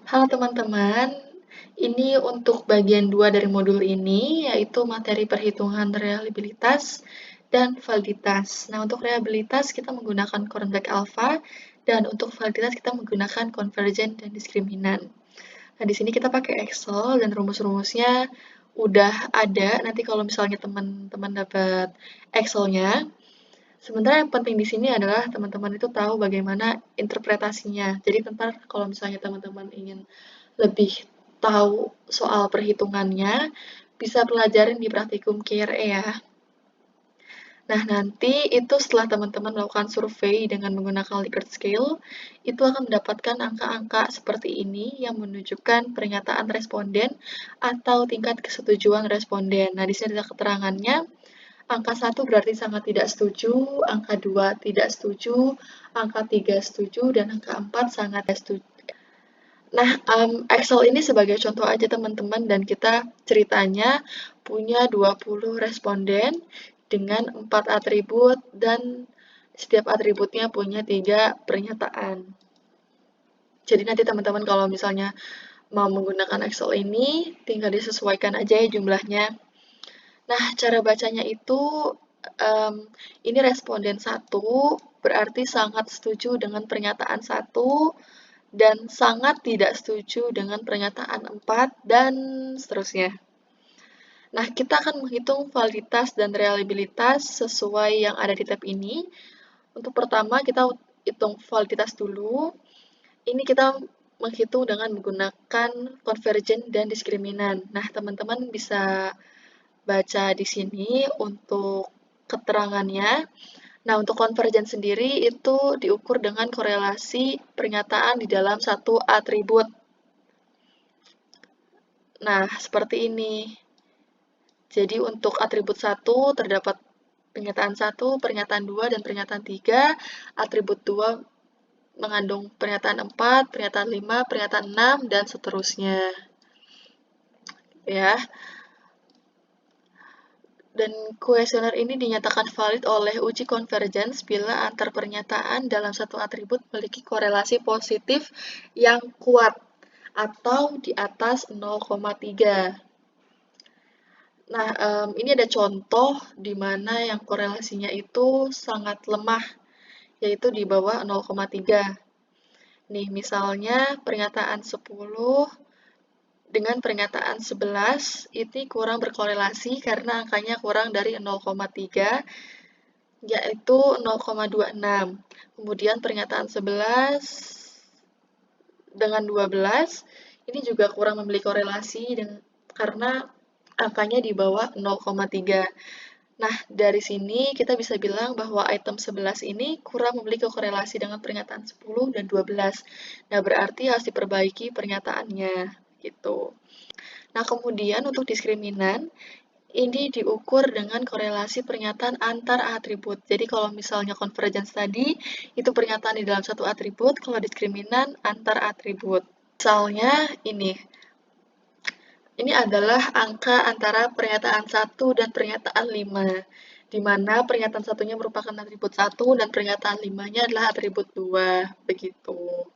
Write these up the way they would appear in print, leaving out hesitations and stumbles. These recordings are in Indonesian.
Halo teman-teman, ini untuk bagian 2 dari modul ini, yaitu materi perhitungan reliabilitas dan validitas. Nah, untuk reliabilitas kita menggunakan Cronbach Alpha, dan untuk validitas kita menggunakan konvergen dan diskriminan. Nah, di sini kita pakai Excel dan rumus-rumusnya udah ada. Nanti kalau misalnya teman-teman dapat Excel-nya, sebenarnya yang penting di sini adalah teman-teman itu tahu bagaimana interpretasinya. Jadi ntar kalau misalnya teman-teman ingin lebih tahu soal perhitungannya, bisa pelajarin di praktikum KRE ya. Nah, nanti itu setelah teman-teman melakukan survei dengan menggunakan Likert Scale, itu akan mendapatkan angka-angka seperti ini yang menunjukkan pernyataan responden atau tingkat kesetujuan responden. Nah, di sini ada keterangannya. Angka 1 berarti sangat tidak setuju, angka 2 tidak setuju, angka 3 setuju, dan angka 4 sangat setuju. Nah, Excel ini sebagai contoh aja teman-teman, dan kita ceritanya punya 20 responden dengan 4 atribut, dan setiap atributnya punya 3 pernyataan. Jadi nanti teman-teman kalau misalnya mau menggunakan Excel ini, tinggal disesuaikan aja ya jumlahnya. Nah, cara bacanya itu, ini responden 1 berarti sangat setuju dengan pernyataan 1, dan sangat tidak setuju dengan pernyataan 4, dan seterusnya. Nah, kita akan menghitung validitas dan reliabilitas sesuai yang ada di tab ini. Untuk pertama, kita hitung validitas dulu. Ini kita menghitung dengan menggunakan konvergen dan diskriminan. Nah, teman-teman bisa baca di sini untuk keterangannya. Nah, untuk konvergen sendiri itu diukur dengan korelasi pernyataan di dalam satu atribut. Nah, seperti ini. Jadi untuk atribut 1 terdapat pernyataan 1, pernyataan 2, dan pernyataan 3. Atribut 2 mengandung pernyataan 4, pernyataan 5, pernyataan 6, dan seterusnya. Ya. Dan kuesioner ini dinyatakan valid oleh uji konvergens bila antar pernyataan dalam satu atribut memiliki korelasi positif yang kuat atau di atas 0,3. Nah, ini ada contoh di mana yang korelasinya itu sangat lemah, yaitu di bawah 0,3. Nih, misalnya pernyataan 10 dengan pernyataan 11, ini kurang berkorelasi karena angkanya kurang dari 0,3, yaitu 0,26. Kemudian pernyataan 11 dengan 12, ini juga kurang memiliki korelasi karena angkanya di bawah 0,3. Nah, dari sini kita bisa bilang bahwa item 11 ini kurang memiliki korelasi dengan pernyataan 10 dan 12. Nah, berarti harus diperbaiki pernyataannya, gitu. Nah, kemudian untuk diskriminan, ini diukur dengan korelasi pernyataan antar atribut. Jadi kalau misalnya convergence tadi, itu pernyataan di dalam satu atribut, kalau diskriminan antar atribut. Misalnya ini adalah angka antara pernyataan 1 dan pernyataan 5, di mana pernyataan satunya merupakan atribut 1 dan pernyataan 5-nya adalah atribut 2, begitu.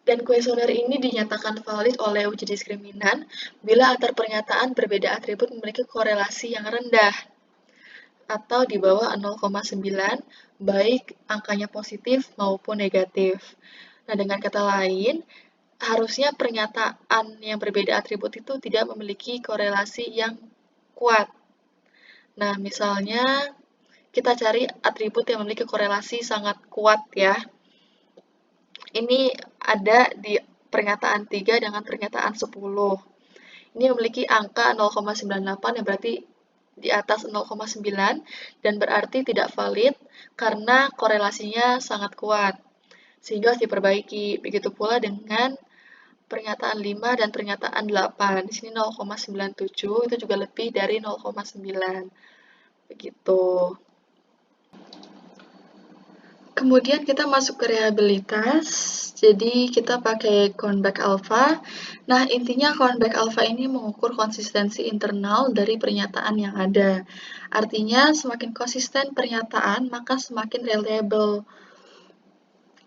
Dan kuesioner ini dinyatakan valid oleh uji diskriminan bila antar pernyataan berbeda atribut memiliki korelasi yang rendah atau di bawah 0,9, baik angkanya positif maupun negatif. Nah, dengan kata lain, harusnya pernyataan yang berbeda atribut itu tidak memiliki korelasi yang kuat. Nah, misalnya kita cari atribut yang memiliki korelasi sangat kuat ya. Ini ada di pernyataan 3 dengan pernyataan 10. Ini memiliki angka 0,98 yang berarti di atas 0,9 dan berarti tidak valid karena korelasinya sangat kuat. Sehingga harus diperbaiki. Begitu pula dengan pernyataan 5 dan pernyataan 8. Di sini 0,97 itu juga lebih dari 0,9. Begitu. Kemudian kita masuk ke reliabilitas. Jadi kita pakai Cronbach Alpha. Nah, intinya Cronbach Alpha ini mengukur konsistensi internal dari pernyataan yang ada. Artinya semakin konsisten pernyataan, maka semakin reliable.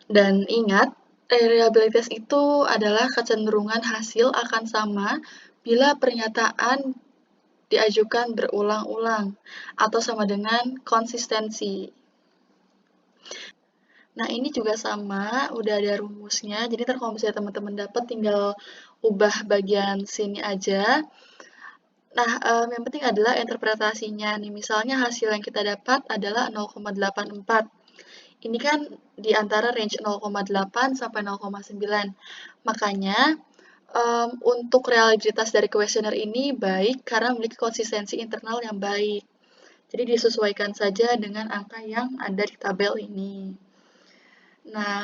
Dan ingat, Reliabilitas itu adalah kecenderungan hasil akan sama bila pernyataan diajukan berulang-ulang atau sama dengan konsistensi. Nah, ini juga sama, udah ada rumusnya. Jadi ntar kalau misalnya teman-teman dapat tinggal ubah bagian sini aja. Nah, yang penting adalah interpretasinya nih. Misalnya hasil yang kita dapat adalah 0,84. Ini kan di antara range 0,8 sampai 0,9. Makanya, untuk reliabilitas dari kuesioner ini baik karena memiliki konsistensi internal yang baik. Jadi disesuaikan saja dengan angka yang ada di tabel ini. Nah,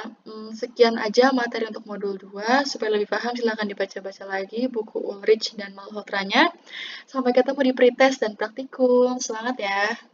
sekian aja materi untuk modul 2. Supaya lebih paham silahkan dibaca-baca lagi buku Ulrich dan Malhotranya. Sampai ketemu di pretest dan praktikum. Semangat ya!